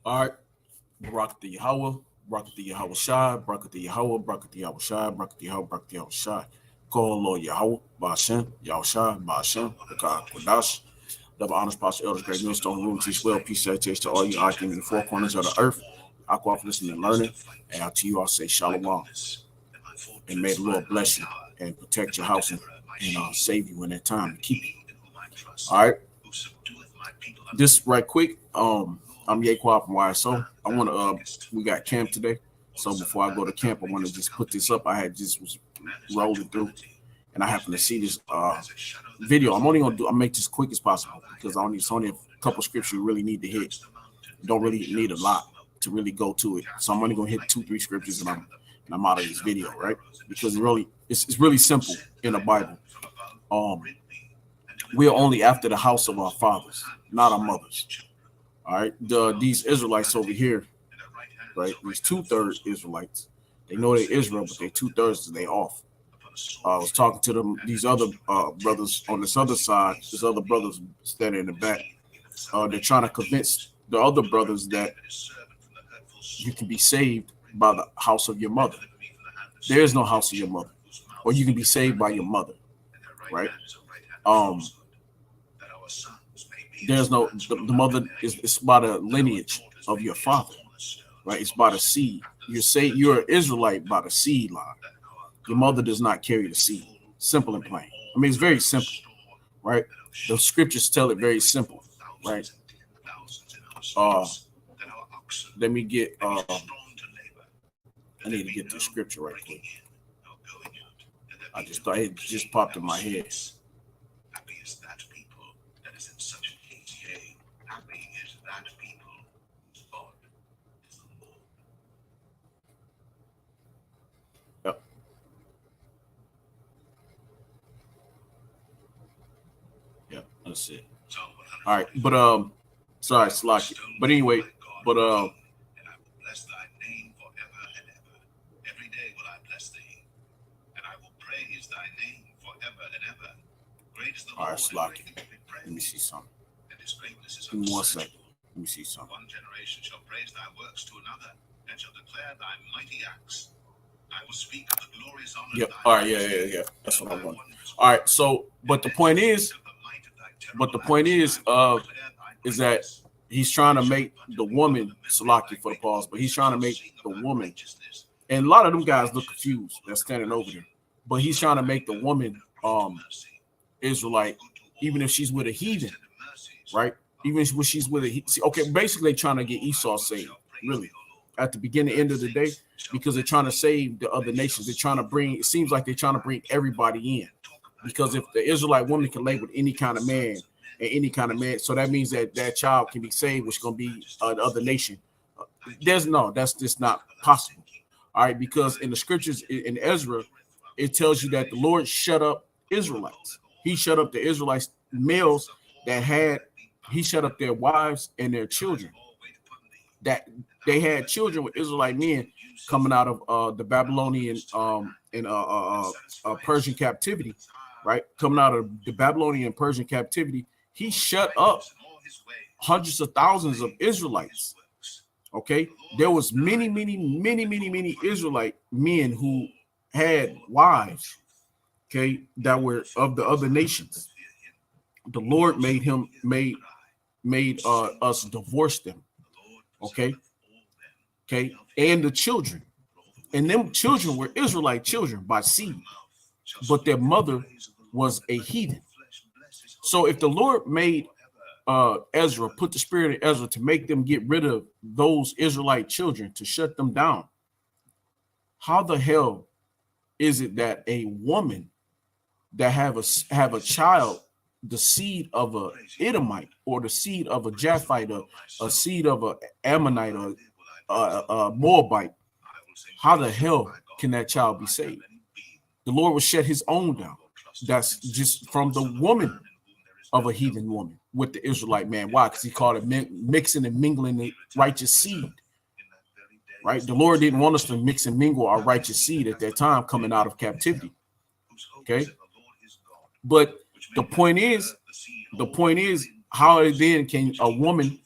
All right. Barak the Yahweh, Barak the Yahweh Shai, Barak the Yahweh, Barak the Yahweh Shai, Barak the Yahweh, Barak the Yahweh Shai. Call Lord Yahweh, Ba'ashem, Yahweh Shai, Ba'ashem, Bakar, Kodash. Double honors, Pastor Elders, Great Millstone, Room, teach well, peace, salutation to all you out in the four corners of the earth. I go off listening and learning. And out to you, I'll say Shalom. And may the Lord bless you and protect your house and save you in that time and keep you. All right. Just right quick. I'm Yaquan from YSO. I want to. We got camp today, so before I go to camp, I want to just put this up. I had just was rolling through, and I happened to see this video. I'm only gonna do. I'll make this quick as possible because it's only a couple scriptures you really need to hit. You don't really need a lot to really go to it. So I'm only gonna hit 2-3 scriptures, and I'm out of this video, right? Because it's really simple in the Bible. We are only after the house of our fathers, not our mothers. All right, these Israelites over here, right? These 2/3 Israelites. They know they're Israel, but they're 2/3 they off. I was talking to them, these other brothers on this other side, these other brothers standing in the back. They're trying to convince the other brothers that you can be saved by the house of your mother. There is no house of your mother, or you can be saved by your mother, right? There's no the mother is by the lineage of your father, right? It's by the seed. You're an Israelite by the seed line. Your mother does not carry the seed. Simple and plain. I mean, it's very simple, right? The scriptures tell it very simple, right? Let me get. I need to get the scripture right quick. I just thought it just popped in my head. Yep. Yep, that's it. All right, but sorry, Slocky. But anyway, but all right, Slocky. Let me see something. Give me 1 second. Let me see something. One generation shall praise thy works to another, and shall declare thy mighty acts. I will speak of the glorious honor. Yep. All right. Yeah. That's what I want. All right. So, but the point is that he's trying to make the woman Salaki for the pause, but he's trying to make the woman, and a lot of them guys look confused. They're standing over there, but he's trying to make the woman Israelite, even if she's with a heathen, right? Even if she's with a okay, basically trying to get Esau saved, really, at the beginning, end of the day, because they're trying to save the other nations. They're trying to bring. It seems like they're trying to bring everybody in, because if the Israelite woman can lay with any kind of man and any kind of man, so that means that that child can be saved, which is going to be the other nation. That's just not possible. All right, because in the scriptures in Ezra, it tells you that the Lord shut up Israelites. He shut up the Israelites males he shut up their wives and their children. That they had children with Israelite men coming out of the Babylonian and Persian captivity, right? Coming out of the Babylonian and Persian captivity, he shut up hundreds of thousands of Israelites. Okay, there was many Israelite men who had wives, okay, that were of the other nations. The Lord made us divorce them, okay, and the children, and them children were Israelite children by seed, but their mother was a heathen. So if the Lord made Ezra, put the spirit in Ezra to make them get rid of those Israelite children, to shut them down, how the hell is it that a woman that have a child, the seed of a Edomite or the seed of a Japhite or a seed of a Ammonite or a Moabite, how the hell can that child be saved? The Lord will shut his own down. That's just from the woman of a heathen woman with the Israelite man. Why? Because he called it mixing and mingling the righteous seed. right? The Lord didn't want us to mix and mingle our righteous seed at that time coming out of captivity. Okay. But the point is, how then can a woman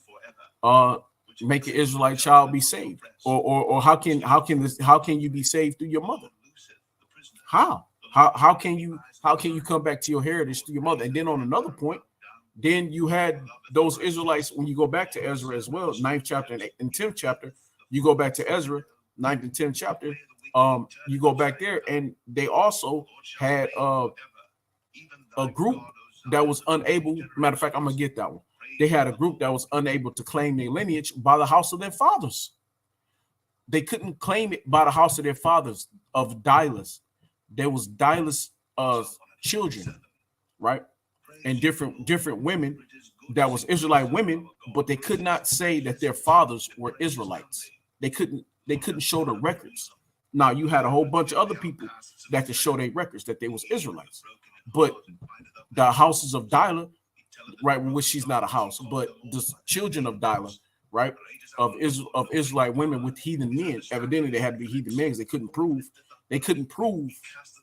make an Israelite child be saved? Or how can you be saved through your mother? How can you come back to your heritage through your mother? And then on another point, then you had those Israelites, when you go back to Ezra as well, 9th chapter and 10th chapter, you go back to Ezra, 9th and 10th chapter, you go back there, and they also had a group that was unable, matter of fact, I'm gonna get that one. They had a group that was unable to claim their lineage by the house of their fathers. They couldn't claim it by the house of their fathers, of Dilus. There was Dilus children, right? And different women that was Israelite women, but they could not say that their fathers were Israelites. They couldn't show the records. Now you had a whole bunch of other people that could show their records that they was Israelites, but the houses of Dilah, right, which she's not a house, but the children of Dilah, right, of Israelite women with heathen men. Evidently, they had to be heathen men because they couldn't prove,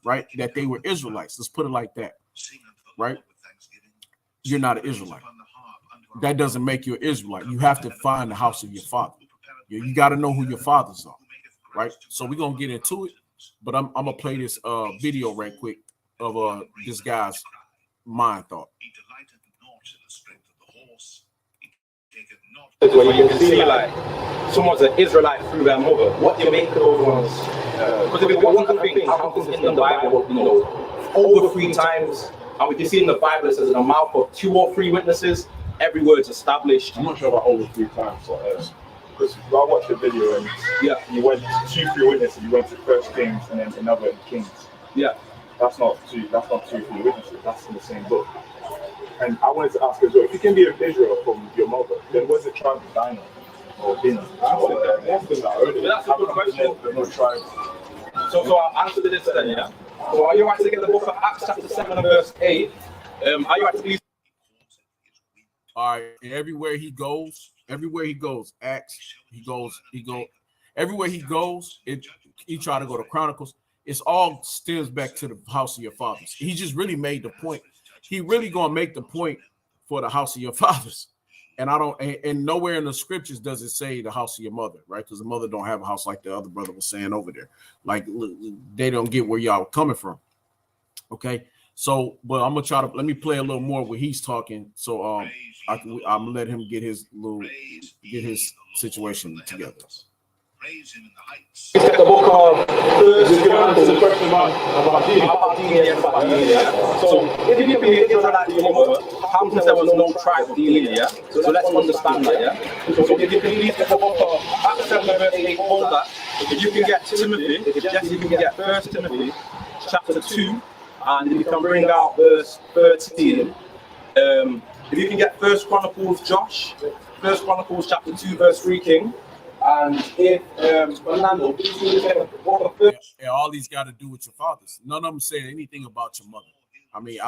right, that they were Israelites. Let's put it like that, right? You're not an Israelite. That doesn't make you an Israelite. You have to find the house of your father. You got to know who your fathers are, right? So we're gonna get into it, but I'm gonna play this video right quick of this guy's mind thought. Where you can see like someone's an Israelite through their mother. What do you make of those ones? Because if you want to think, how comes in the Bible, over 3 times, and we can see in the Bible it says in the mouth of 2 or 3 witnesses, every word's established. I'm not sure about over 3 times, because I watched the video and you went 2, 3 witnesses. You went to First Kings and then another Kings. Yeah, that's not 2, 3 witnesses. That's in the same book. And I wanted to ask as well, if you can be of Israel from your mother, then where's the tribe of Dinah or Din? That's a good question. So I'll answer this then, yeah. So are you right to get the book of Acts chapter 7 and verse 8? Are you right to please? All right, and everywhere he goes, Acts, he goes, everywhere he goes, he try to go to Chronicles. It's all stems back to the house of your fathers. He just really made the point. He really gonna make the point for the house of your fathers. And and nowhere in the scriptures does it say the house of your mother, right? Because the mother don't have a house like the other brother was saying over there. Like they don't get where y'all are coming from. Okay. So, but I'm gonna let me play a little more where he's talking. So I'm gonna let him get his situation together. The book of First question about DNA. So if you can be Israelite your mother, how come there was no tribe of DNA? Yeah. So let's understand that. Yeah. So if you can read the book of Acts 7 verse 8, hold that. If you can get Timothy, if Jesse can get 1 Timothy chapter 2, and if you can bring out verse 13. If you can get 1 Chronicles, Josh, 1 Chronicles chapter 2 verse 3, King. And if Fernando, and all these got to do with your fathers. None of them said anything about your mother. I mean,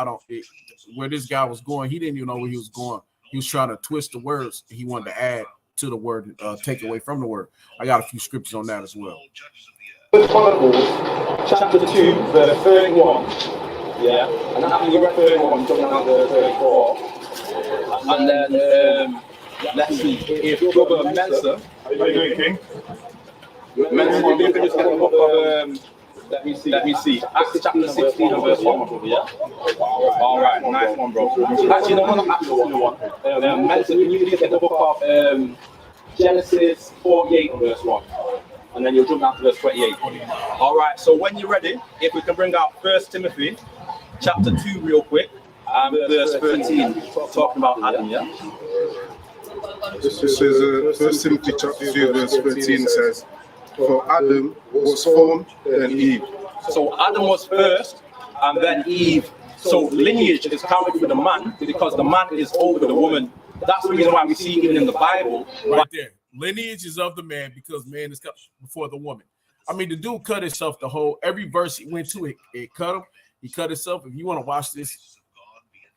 where this guy was going, he didn't even know where he was going. He was trying to twist the words. He wanted to add to the word, take away from the word. I got a few scriptures on that as well. Chronicles chapter 2, verse 31. Yeah, and after you read 31, jumping down to 34. And then let's see if Brother Mensa. How you doing, King? Mensa, you can just get the book of let me see. Acts chapter 16 and verse 1, yeah? Alright, nice one, bro. Actually, no, not Acts 1. Mensa, can you please get the book of Genesis 48 and verse 1? And then you'll jump down to verse 28. Alright, so when you're ready, if we can bring out 1 Timothy chapter 2 real quick, verse 13, talking about Adam, yeah? This is 1 Timothy chapter 2 verse 13 says, for Adam was formed, then Eve. So Adam was first, and then Eve. So lineage is counted with the man because the man is over the woman. That's the reason why we see even in the Bible. Right there. Lineage is of the man because man is cut before the woman. I mean, the dude cut himself every verse he went to, it cut him. He cut himself. If you want to watch this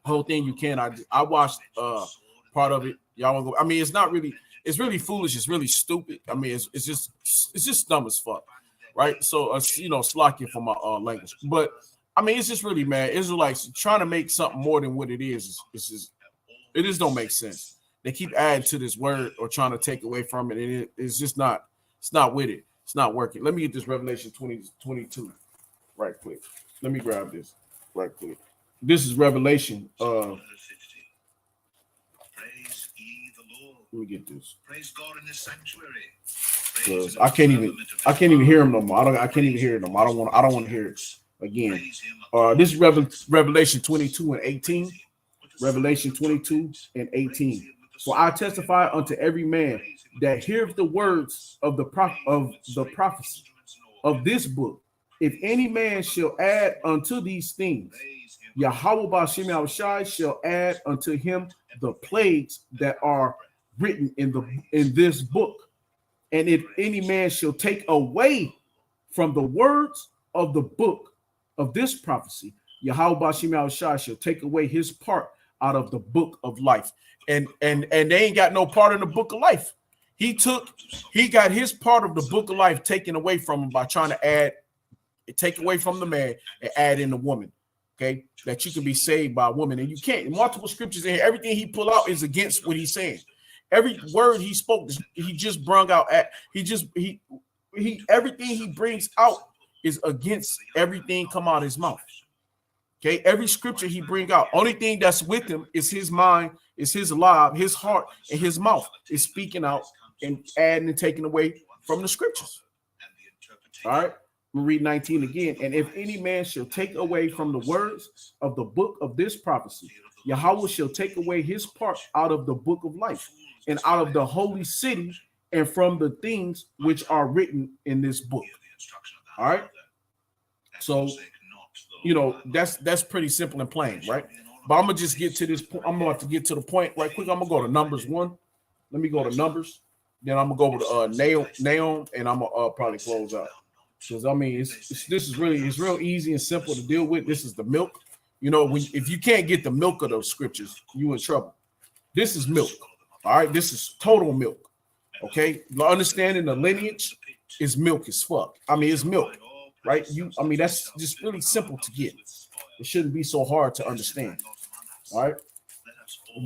whole thing, you can. I watched part of it. Y'all want to go? I mean, it's not really. really foolish. It's really stupid. I mean, it's just dumb as fuck, right? So slack you for my language, but I mean, it's just really, man, Israelites trying to make something more than what it is. It just don't make sense. They keep adding to this word or trying to take away from it. It's just not. It's not with it. It's not working. Let me get this Revelation 20:22 right quick. Let me grab this right quick. This is Revelation. Let me get this. Praise God in His sanctuary. Because I can't even hear him no more. I can't even hear it no more. I don't want to hear it again. This is Revelation 22:18. Revelation 22:18. For I testify unto every man that heareth the words of the prophecy of this book. If any man shall add unto these things, Yahweh B'Shem Yahushai shall add unto him the plagues that are written in this book. And if any man shall take away from the words of the book of this prophecy, Yahweh B'Shem Yahushai shall take away his part out of the book of life. And they ain't got no part in the book of life. He got his part of the book of life taken away from him by trying to take away from the man and add in the woman. Okay, that you can be saved by a woman, and you can't. Multiple scriptures in here, everything he pull out is against what he's saying. Every word he spoke, he just brung out everything he brings out is against everything come out of his mouth. Okay, every scripture he bring out, only thing that's with him is his mind, is his life, his heart, and his mouth is speaking out and adding and taking away from the scriptures. All right, we'll read 19 again. And if any man shall take away from the words of the book of this prophecy, Yahweh shall take away his part out of the book of life and out of the holy city and from the things which are written in this book. All right. So, that's pretty simple and plain, right? But I'm gonna just get to this point. I'm gonna have to get to the point right quick. I'm gonna go to Numbers 1. Let me go to Numbers. Then I'm gonna go to Nahum, and I'm gonna probably close out. Because I mean, it's real easy and simple to deal with. This is the milk. If you can't get the milk of those scriptures, you in trouble. This is milk. All right, this is total milk. Okay, understanding the lineage is milk as fuck. I mean, it's milk, right? That's just really simple to get. It shouldn't be so hard to understand. All right,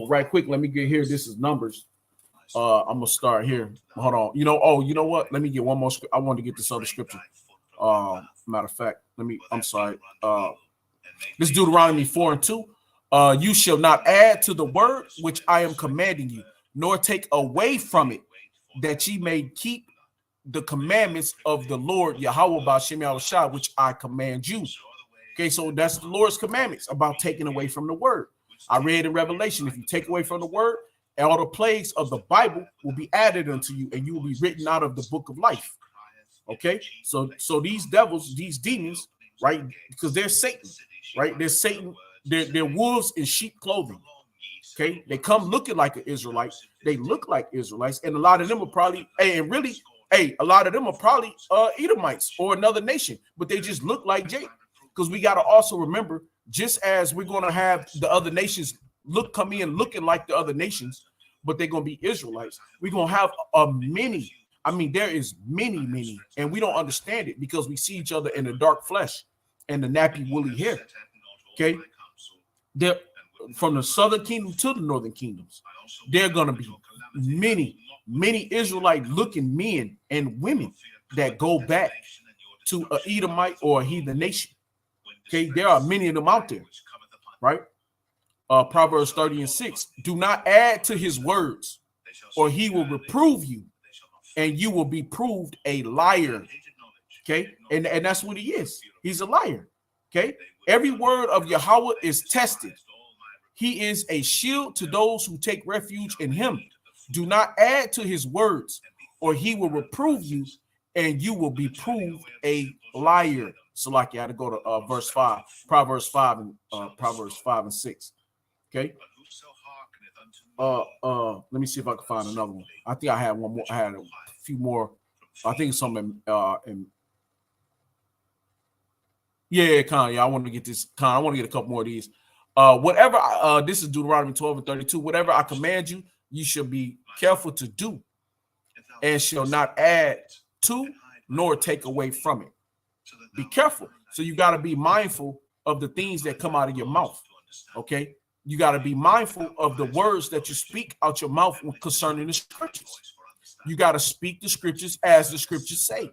right quick. Let me get here. This is Numbers. I'm gonna start here. Hold on. You know what? Let me get one more. I want to get this other scripture. Matter of fact, I'm sorry. This is Deuteronomy 4:2. You shall not add to the word which I am commanding you, nor take away from it, that ye may keep the commandments of the Lord Yahweh B'Shem Yahushai, which I command you. Okay, so that's the Lord's commandments about taking away from the word. I read in Revelation, if you take away from the word, all the plagues of the Bible will be added unto you, and you will be written out of the book of life. Okay, so these devils, these demons, right? Because they're Satan, right? They're Satan. They're wolves in sheep clothing. Okay, they come looking like an Israelite. They look like Israelites, and a lot of them are probably, a lot of them are probably Edomites or another nation, but they just look like Jake. Because we got to also remember, just as we're going to have the other nations come in looking like the other nations, but they're going to be Israelites, we're going to have many. I mean, there is many, and we don't understand it because we see each other in the dark flesh and the nappy woolly hair. Okay, they're from the southern kingdom to the northern kingdoms. There are going to be many Israelite looking men and women that go back to an Edomite or a heathen nation. Okay, there are many of them out there, right? Proverbs 30:6. Do not add to his words, or he will reprove you, and you will be proved a liar. Okay, and that's what he is. He's a liar. Okay, every word of Yahweh is tested. He is a shield to those who take refuge in him. Do not add to his words, or he will reprove you, and you will be proved a liar. So, like, you had to go to verse 5, Proverbs 5 and 6. Okay. Let me see if I can find another one. I think I had one more. I had a few more. I think some I want to get this. I want to get a couple more of these. This is Deuteronomy 12:32. Whatever I command you, you should be careful to do, and shall not add to nor take away from it. Be careful. So you got to be mindful of the things that come out of your mouth. Okay. You got to be mindful of the words that you speak out your mouth concerning the scriptures. You got to speak the scriptures as the scriptures say.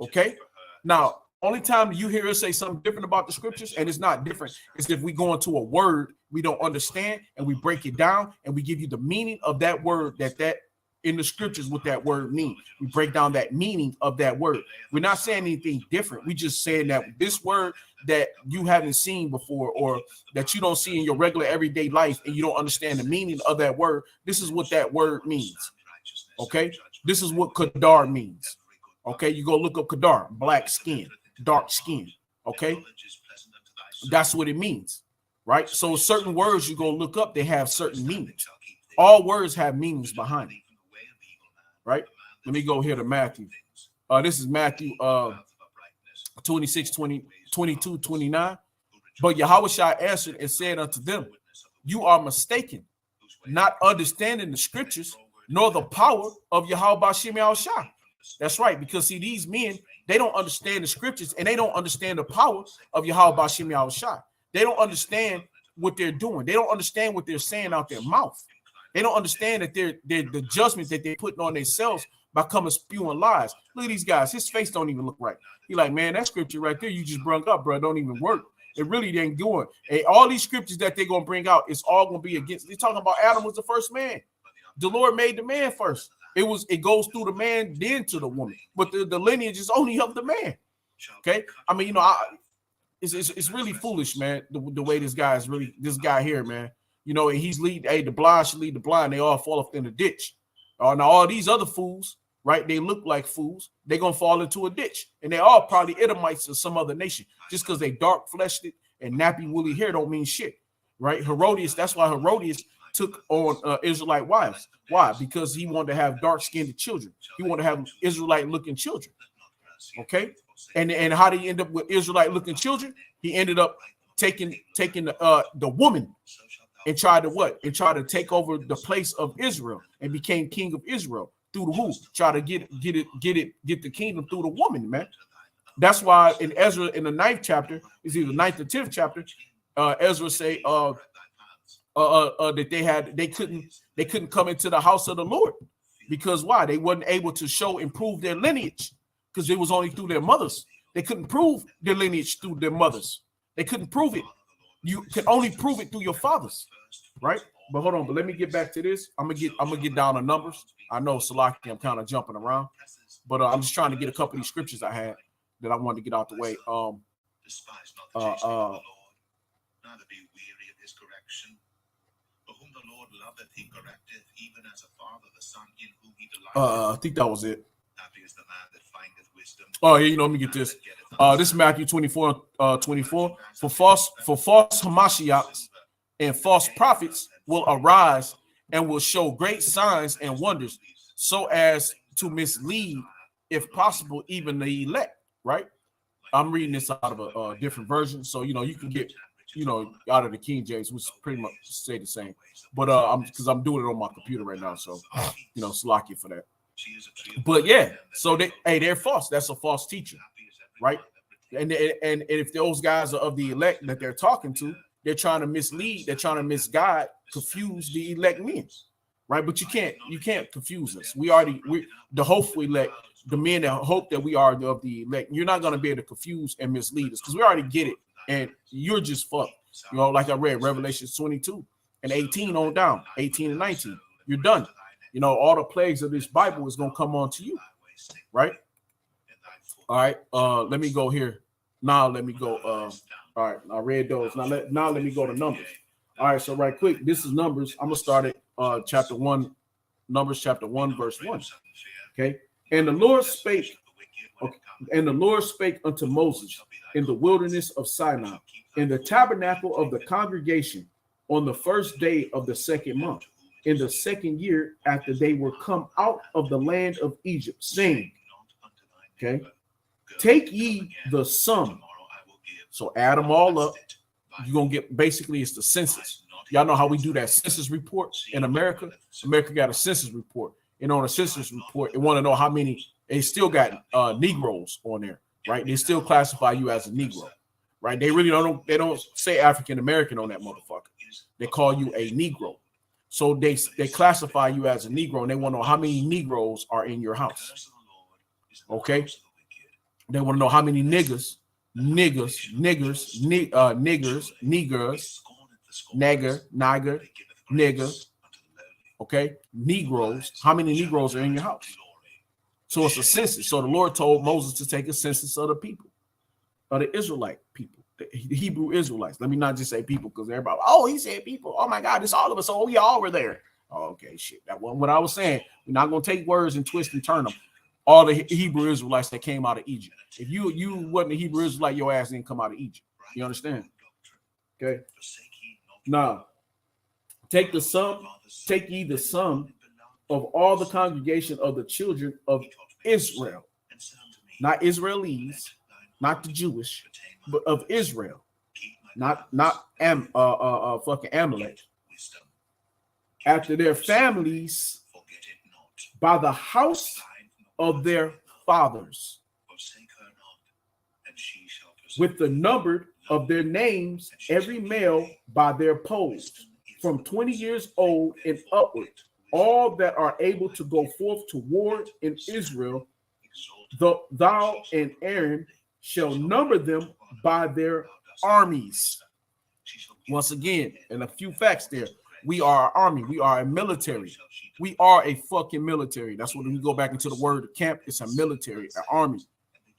Okay. Now, only time you hear us say something different about the scriptures, and it's not different, is if we go into a word we don't understand and we break it down and we give you the meaning of that word that in the scriptures what that word means. We break down that meaning of that word. We're not saying anything different. We just saying that this word that you haven't seen before, or that you don't see in your regular everyday life, and you don't understand the meaning of that word, this is what that word means. Okay, this is what Kedar means. Okay, you go look up Kedar, black skin, dark skin. Okay, that's what it means, right? So certain words you go look up, they have certain meanings. All words have meanings behind it, right? Let me go here to Matthew. This is Matthew 26, 20, 22, 29. But Yahushua answered and said unto them, you are mistaken, not understanding the scriptures, nor the power of Yahweh Bashim Yahushua. That's right, because see, these men, they don't understand the scriptures, and they don't understand the power of Yahweh Bashim Yahushua. They don't understand what they're doing. They don't understand what they're saying out their mouth. They don't understand that they're the judgment that they're putting on themselves by coming spewing lies. Look at these guys. His face don't even look right. He like, man, that scripture right there you just brought up, bro, don't even work. It really ain't doing. And all these scriptures that they're going to bring out, it's all going to be against. They're talking about Adam was the first man. The Lord made the man first. It goes through the man, then to the woman. But the lineage is only of the man. Okay? I mean, it's really foolish, man, the way this guy here, man. You know, and he's leading, hey, the blind should lead the blind. They all fall off in the ditch. Now, all these other fools, right, they look like fools. They're going to fall into a ditch. And they all probably Edomites of some other nation. Just because they dark-fleshed and nappy woolly hair don't mean shit, right? Herodias, that's why Herodias took on Israelite wives. Why? Because he wanted to have dark-skinned children. He wanted to have Israelite-looking children, okay? And how did he end up with Israelite-looking children? He ended up taking the woman and tried to what? And tried to take over the place of Israel and became king of Israel through the who? Try to get the kingdom through the woman, man. That's why in Ezra, in the 9th chapter, is either 9th or 10th chapter, Ezra say that they couldn't come into the house of the Lord. Because why? They wasn't able to show and prove their lineage, because it was only through their mothers. They couldn't prove their lineage through their mothers. They couldn't prove it. You can only prove it through your fathers, right? But hold on, but let me get back to this. I'm gonna get down to numbers. I know, Salaki, I'm kind of jumping around, but I'm just trying to get a couple of these scriptures I had that I wanted to get out the way. Neither be weary of his correction. For whom the Lord loveth, he correcteth, even as a father the son in whom he delighteth. I think that was it. Happy is the man that findeth wisdom. Oh, yeah, let me get this. This is Matthew 24, 24. For false Hamashiachs and false prophets will arise and will show great signs and wonders, so as to mislead, if possible, even the elect, right? I'm reading this out of a different version, so you can get out of the King James, which pretty much say the same. But I'm doing it on my computer right now, so Salaki for that. But yeah, so they're false. That's a false teacher, right? And if those guys are of the elect that they're talking to, they're trying to mislead, they're trying to misguide, confuse the elect men, right? But you can't confuse us. We the hopeful elect, the men that hope that we are of the elect. You're not going to be able to confuse and mislead us, because we already get it, and you're just fucked. Like I read Revelation 22 and 18 on down, 18 and 19. You're done. All the plagues of this Bible is going to come on to you, right? All right. Let me go here. Now let me go. All right. I read those. Now let me go to Numbers. All right. So right quick, this is Numbers. I'm going to start at chapter 1, Numbers chapter 1, verse 1. Okay. And the Lord spake unto Moses in the wilderness of Sinai, in the tabernacle of the congregation, on the first day of the second month, in the second year after they were come out of the land of Egypt, saying, okay, take ye the sum. So add them all up. You're going to get, basically, it's the census. Y'all know how we do that census report in America? America got a census report. And on a census report, they want to know how many, they still got Negroes on there, right? They still classify you as a Negro, right? They really they don't say African American on that motherfucker. They call you a Negro. So they classify you as a Negro, and they want to know how many Negroes are in your house. Okay? They want to know how many niggers, nigger, nigger, okay, Negroes, how many Negroes are in your house? So it's a census. So the Lord told Moses to take a census of the people, of the Israelite people, the Hebrew Israelites. Let me not just say people, because everybody, oh, he said people. Oh my God, it's all of us. Oh, we all were there. Oh, okay, shit. That wasn't what I was saying. We're not going to take words and twist and turn them. All the Hebrew Israelites that came out of Egypt. If you wasn't a Hebrew Israelite, your ass didn't come out of Egypt. You understand? Okay. Now, take ye the sum of all the congregation of the children of Israel, not Israelis, not the Jewish, but of Israel, not fucking Amalek, after their families, by the house of their fathers, with the number of their names, every male by their posts, from 20 years old and upward, all that are able to go forth to war in Israel, thou and Aaron shall number them by their armies. Once again, and a few facts there. We are an army. We are a military. We are a fucking military. That's when we go back into the word camp. It's a military, an army.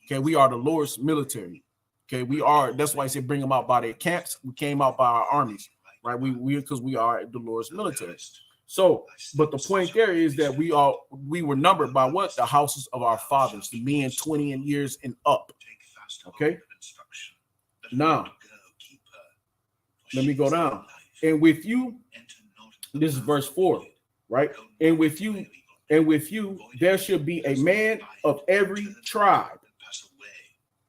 Okay, we are the Lord's military. Okay, we are. That's why I say bring them out by their camps. We came out by our armies, right? We because we are the Lord's military. So, but the point there is that we were numbered by what? The houses of our fathers, the men 20 years and up. Okay. Now, let me go down. And with you, this is verse 4, right? And with you, there should be a man of every tribe,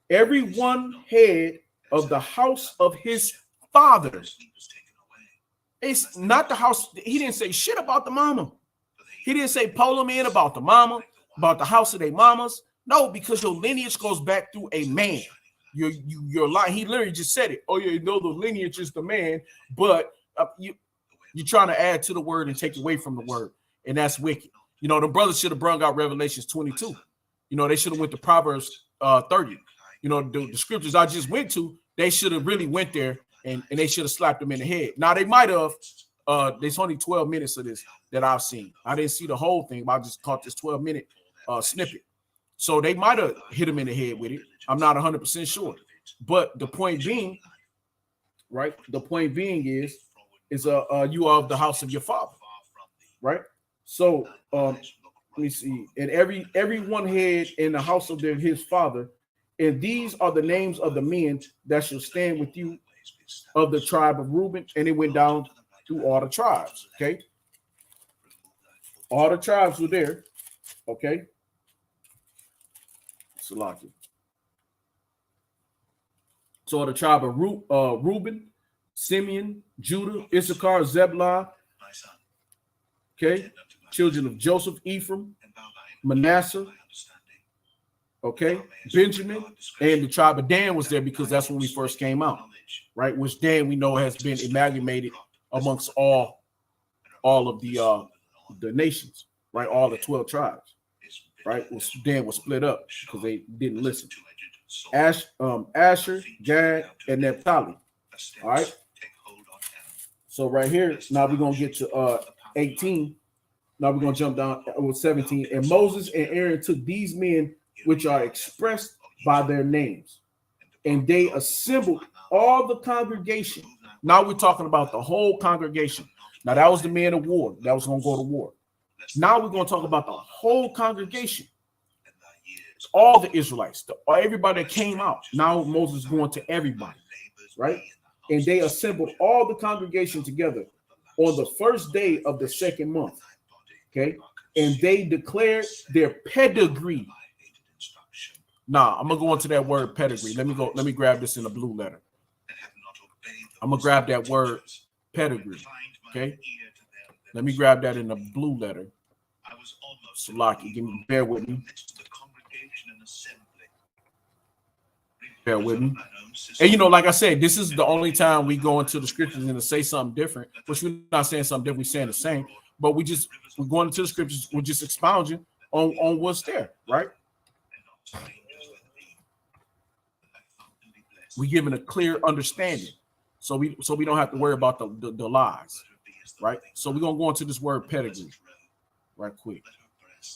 every one head of the house of his fathers. It's not the house. He didn't say shit about the mama. He didn't say pull them in about the mama, about the house of their mamas. No, because your lineage goes back through a man. Your line. He literally just said it. Oh, yeah, you know the lineage is the man, but you're trying to add to the word and take away from the word, and that's wicked. You know, the brothers should have brought out Revelations 22. You know, they should have went to Proverbs 30. You know, the scriptures I just went to, they should have really went there and they should have slapped them in the head. Now they might have. There's only 12 minutes of this that I've seen. I didn't see the whole thing, but I just caught this 12-minute snippet. So they might have hit him in the head with it. I'm not 100% sure. But the point being, right? The point being is you are of the house of your father, right? So let me see. And every one head in the house of his father, and these are the names of the men that shall stand with you of the tribe of Reuben. And it went down through all the tribes. Okay, all the tribes were there. Okay, Salaki. So the tribe of Reuben, Simeon, Judah, Issachar, Zebulun. Okay, children of Joseph, Ephraim, Manasseh. Okay, Benjamin, and the tribe of Dan was there because that's when we first came out, right? Which Dan we know has been amalgamated amongst all of the nations, right? All the 12 tribes, right? Dan was split up because they didn't listen. Asher, Gad, and Naphtali. All right. So right here, now we're gonna get to 18. Now we're gonna jump down with 17. And Moses and Aaron took these men, which are expressed by their names, and they assembled all the congregation. Now we're talking about the whole congregation. Now that was the men of war that was going to go to war. Now we're going to talk about the whole congregation. It's all the Israelites, everybody that came out. Now Moses is going to everybody, right? And they assembled all the congregation together on the first day of the second month. Okay, and they declared their pedigree. Now I'm gonna go into that word pedigree. Let me grab this in a blue letter. I'm gonna grab that word pedigree. Okay, let me grab that in the blue letter. Salaki, bear with me. Bear with me. And you know, like I said, this is the only time we go into the scriptures and to say something different, which we're not saying something different, we're saying the same, but we're going into the scriptures, we're just expounding on what's there, right? We're giving a clear understanding. So we don't have to worry about the lies, right? So we're gonna go into this word pedigree right quick.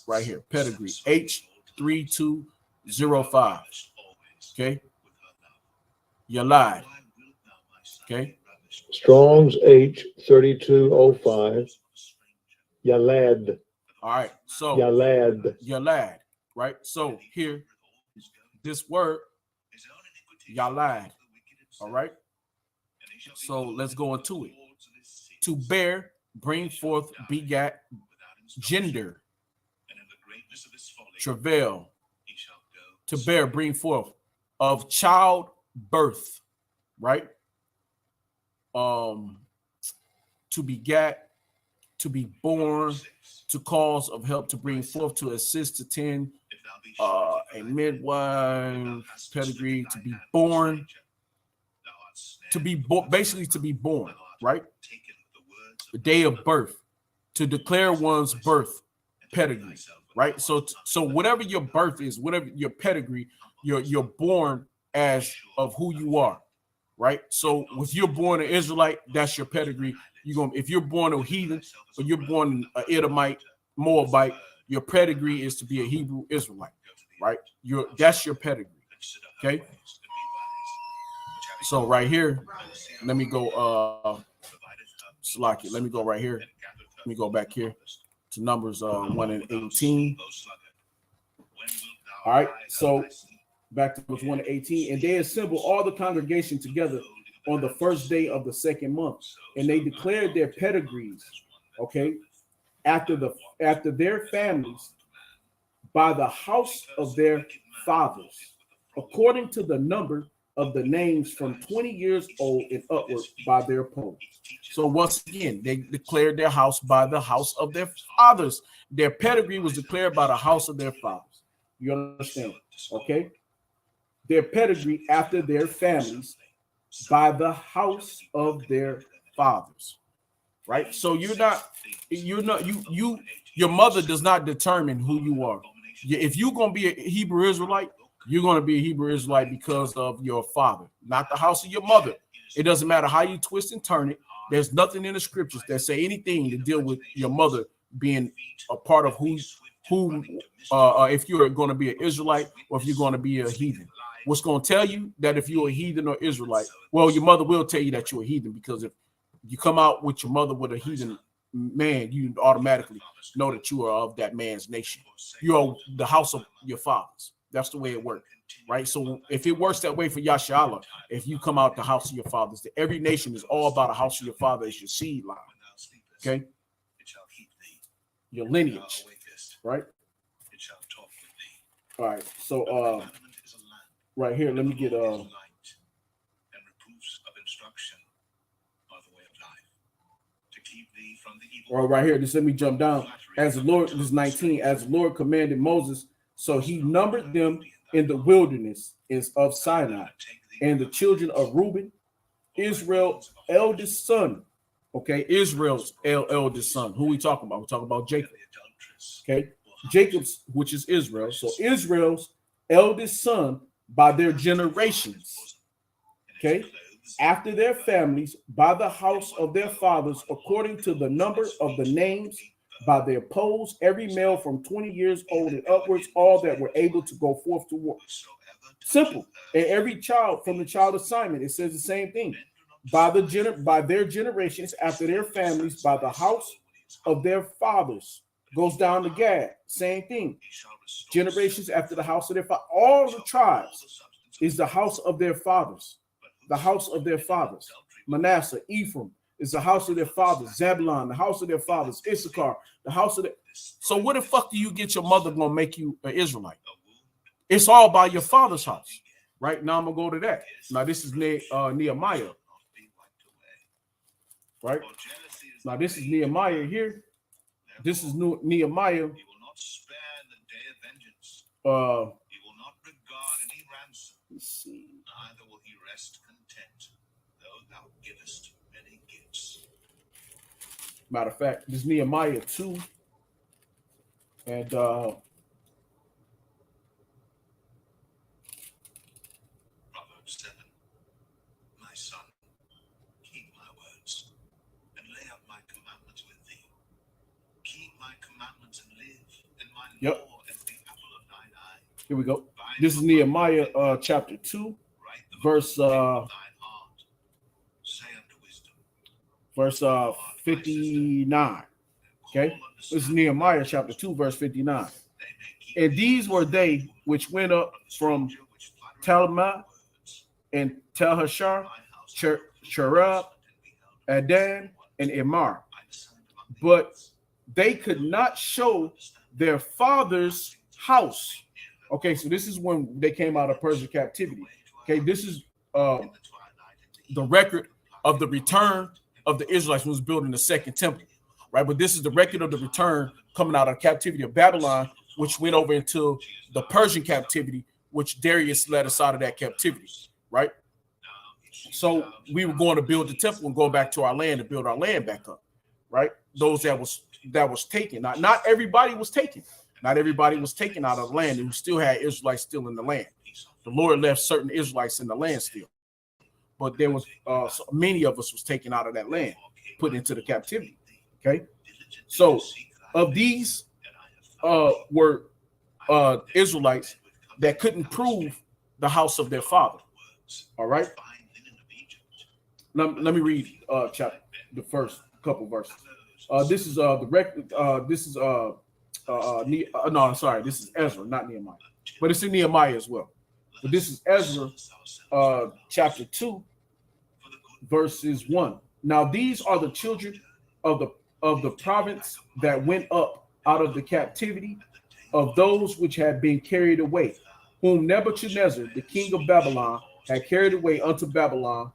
Right here, pedigree H3205. Okay, Yalad. Okay, Strong's H3205. Yalad. all right, so Yalad. right? So here, this word Yalad. All right, so let's go into it. To bear, bring forth, begat, gender, travail, to bear, bring forth, of child birth, right? To begat, to be born, to cause of help, to bring forth, to assist, to tend, a midwife, pedigree, to be born, basically to be born, right? The day of birth, to declare one's birth, pedigree, right? So whatever your birth is, whatever your pedigree, you're born as of who you are, right? So if you're born an Israelite, that's your pedigree. If you're born a heathen, or you're born an Edomite, Moabite, your pedigree is to be a Hebrew Israelite, right? That's your pedigree. Okay. So right here, let me go Salaki. Let me go right here. Let me go back here to Numbers 1 and 18. All right, so back to Numbers 1 and 18. And they assembled all the congregation together on the first day of the second month, and they declared their pedigrees, okay, after their families, by the house of their fathers, according to the number of the names from 20 years old and upward by their polls. So once again, they declared their house by the house of their fathers. Their pedigree was declared by the house of their fathers. You understand? Okay. Their pedigree after their families by the house of their fathers. Right? So your mother does not determine who you are. If you're going to be a Hebrew Israelite, you're going to be a Hebrew Israelite because of your father, not the house of your mother. It doesn't matter how you twist and turn it. There's nothing in the scriptures that say anything to deal with your mother being a part of who if you're going to be an Israelite or if you're going to be a heathen. What's going to tell you that if you're a heathen or Israelite, well, your mother will tell you that you're a heathen, because if you come out with your mother with a heathen man, you automatically know that you are of that man's nation. You are the house of your fathers. That's the way it works, right? So if it works that way for Yashala, if you come out the house of your fathers, every nation is all about a house of your father as your seed line, okay? Your lineage, right? All right, so right here, let me get or right here, just let me jump down. As the Lord, this is 19, as the Lord commanded Moses, so he numbered them in the wilderness of Sinai, and the children of Reuben, Israel's eldest son. Okay, Israel's eldest son. Who we talking about? We're talking about Jacob. Okay, Jacob's, which is Israel. So Israel's eldest son by their generations. Okay, after their families, by the house of their fathers, according to the number of the names, by their polls, every male from 20 years old and upwards, all that were able to go forth to war. Simple. And every child from the child of Simon, it says the same thing. By their generations, after their families, by the house of their fathers. Goes down to Gad, same thing. Generations after the house of their fathers. All the tribes is the house of their fathers. The house of their fathers. Manasseh, Ephraim is the house of their fathers. Zebulun, the house of their fathers. Issachar, the house of their. So what the fuck do you get your mother gonna make you an Israelite? It's all by your father's house. Right now I'm gonna go to that. Now this is Nehemiah. right? Now this is Nehemiah here. This is Nehemiah. He will not spare the day of vengeance. He will not regard any ransom. Let's see. Neither will he rest content, though thou givest many gifts. Matter of fact, this is Nehemiah 2. And Proverbs 7. My son, keep my words, and lay up my commandments with thee. Keep my commandments and live, and my Yep. law is the apple of thine eye. here we go. This is Nehemiah chapter 2, Write the verse book of thine heart. Say unto wisdom, verse 59. Okay, this is Nehemiah chapter 2, verse 59. And these were they which went up from Talmud and Telhashar, Cherub, Adan, and Imar, but they could not show their father's house. Okay, so this is when they came out of Persian captivity. Okay, this is the record of the return of the Israelites who was building the second temple, right? But this is the record of the return coming out of captivity of Babylon, which went over into the Persian captivity, which Darius led us out of that captivity, right? So we were going to build the temple and go back to our land and build our land back up, right? Those that was taken. Not everybody was taken. Not everybody was taken out of the land, and we still had Israelites still in the land. The Lord left certain Israelites in the land still, but there was so many of us was taken out of that land, put into the captivity. Okay, so of these were Israelites that couldn't prove the house of their father. All right. Let me read the first couple verses. This is the record. This is no, I'm sorry. This is Ezra, not Nehemiah, but it's in Nehemiah as well. But this is Ezra, chapter 2, verses 1. Now these are the children of the province that went up out of the captivity of those which had been carried away, whom Nebuchadnezzar, the king of Babylon, had carried away unto Babylon,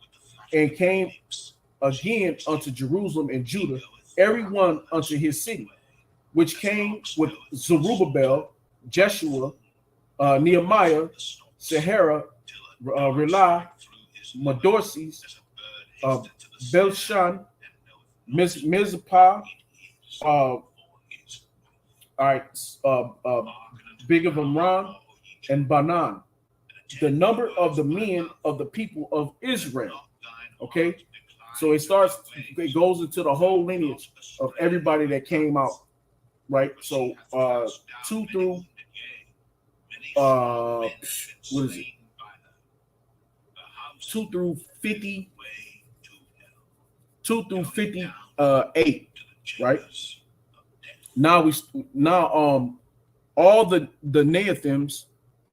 and came again unto Jerusalem and Judah, every one unto his city, which came with Zerubbabel, Jeshua, Nehemiah, Sahara, Relah, Madorces, Belshan, Mizpah, Bigavamran, and Banan, the number of the men of the people of Israel. Okay, so it goes into the whole lineage of everybody that came out, right? So 2 through what is it? 2 through 50, 2 through 58, right? Now all the Nethims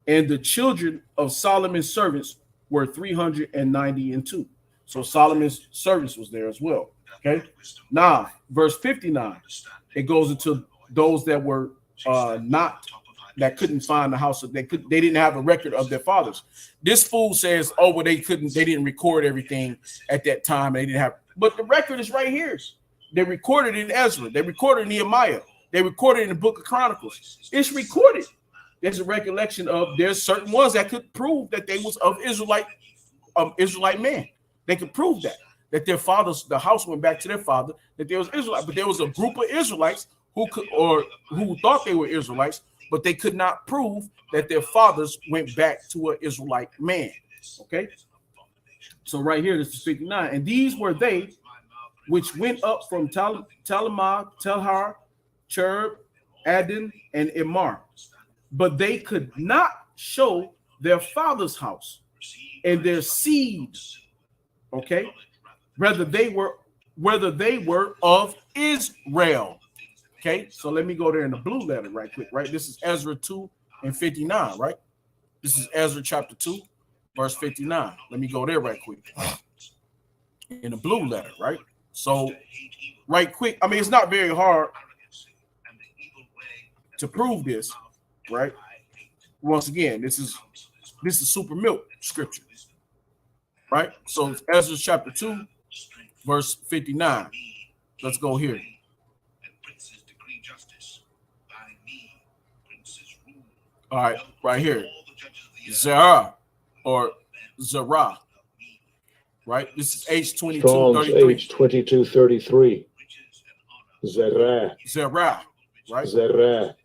and the children of Solomon's servants were 392. So Solomon's servants was there as well. Okay. Now, verse 59, it goes into those that were that couldn't find the house. They didn't have a record of their fathers. This fool says, oh, well, they didn't record everything at that time. They didn't have, but the record is right here. They recorded in Ezra. They recorded in Nehemiah. They recorded in the book of Chronicles. It's recorded. There's a recollection of there's certain ones that could prove that they was of Israelite men. They could prove that their fathers, the house went back to their father, that there was Israelite, but there was a group of Israelites who thought they were Israelites, but they could not prove that their fathers went back to an Israelite man. Okay. So right here, this is 59. And these were they which went up from Talmud, Telhar, Cherub, Adan, and Imar, but they could not show their father's house and their seed. Okay, whether they were of Israel. Okay, so let me go there in the blue letter right quick. Right, this is Ezra 2 and 59. Right, this is Ezra chapter 2, verse 59. Let me go there right quick in the blue letter. Right, so right quick. I mean, it's not very hard to prove this. Right. Once again, this is super milk scripture. Right. So it's Ezra chapter 2, verse 59. Let's go here. And princes decree justice. By me, princes rule. All right, right here. All the judges of the earth Zerah or Zerah. Right? This is Strong's H2233. H2233. riches and honor. Zerah. Zerah. Right? Zerah.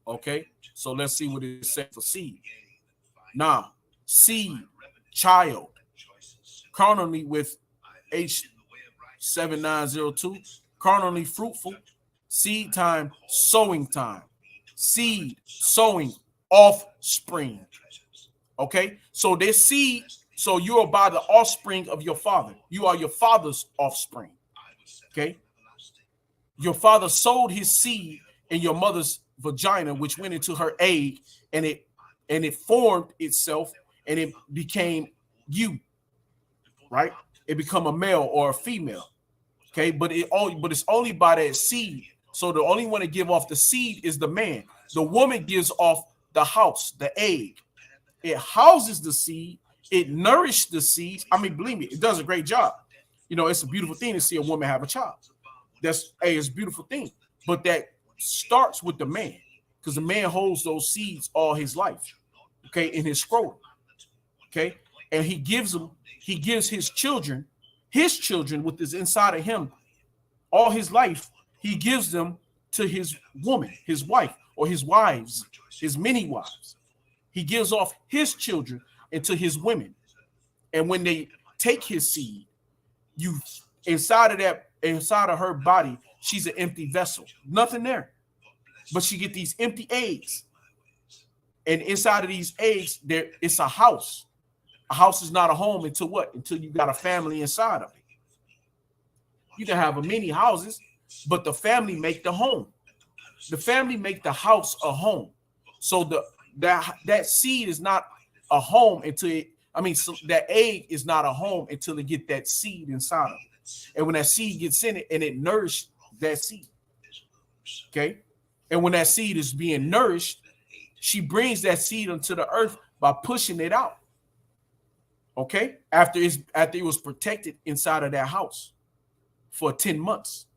Okay. So let's see what it says for seed. Now, seed, child, carnally with H7902, carnally fruitful, seed time, sowing time, seed, sowing, offspring. Okay, so this seed, so you are by the offspring of your father. You are your father's offspring. Okay, your father sowed his seed in your mother's vagina, which went into her egg, and it formed itself, and it became you. Right? It become a male or a female. Okay, but it's only by that seed. So the only one to give off the seed is the man. The woman gives off the house, the egg. It houses the seed. It nourishes the seeds. I mean, believe me, it does a great job. You know, it's a beautiful thing to see a woman have a child. It's a beautiful thing. But that starts with the man, because the man holds those seeds all his life. Okay, in his scrotum. Okay, and he gives his children with this inside of him all his life. He gives them to his woman, his wife, or his wives, his many wives. He gives off his children into his women. And when they take his seed, you inside of her body, she's an empty vessel, nothing there. But she get these empty eggs. And inside of these eggs, it's a house. A house is not a home until what? Until you got a family inside of it. You can have many houses, but the family make the home. The family make the house a home. So that seed is not a home until that egg is not a home until it get that seed inside of it. And when that seed gets in it and it nourishes that seed. Okay. And when that seed is being nourished, she brings that seed onto the earth by pushing it out. Okay, after it was protected inside of that house for 10 months,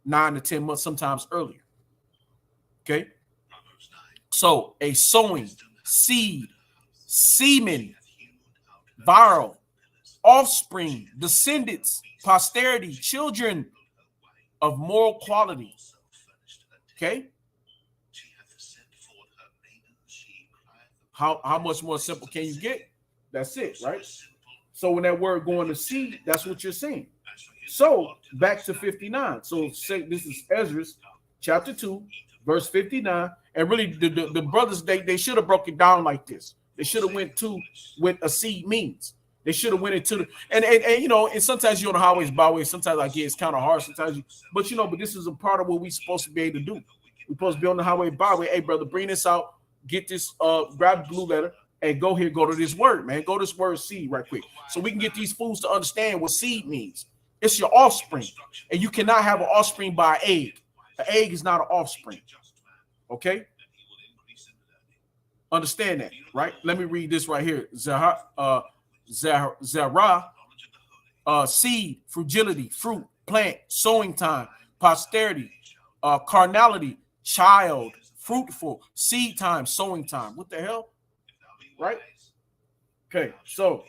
9 to 10 months, sometimes earlier. Okay, so a sowing, seed, semen, viral, offspring, descendants, posterity, children of moral quality. Okay, how much more simple can you get? That's it, right? So when that word going to seed, that's what you're saying. So back to 59. So say this is Ezra chapter 2, verse 59. And really the brothers, they should have broke it down like this. They should have went to what a seed means. They should have went into the and you know, and sometimes you're on the highways, byways, sometimes I get it's kind of hard sometimes, but this is a part of what we're supposed to be able to do. We're supposed to be on the highway, byway. Hey, brother, bring this out, get this, grab the blue letter. Hey, go to this word, man. Go to this word seed right quick. So we can get these fools to understand what seed means. It's your offspring. And you cannot have an offspring by an egg. An egg is not an offspring. Okay? Understand that, right? Let me read this right here. Zerah, seed, fragility, fruit, plant, sowing time, posterity, carnality, child, fruitful, seed time, sowing time. What the hell? Right? Okay, so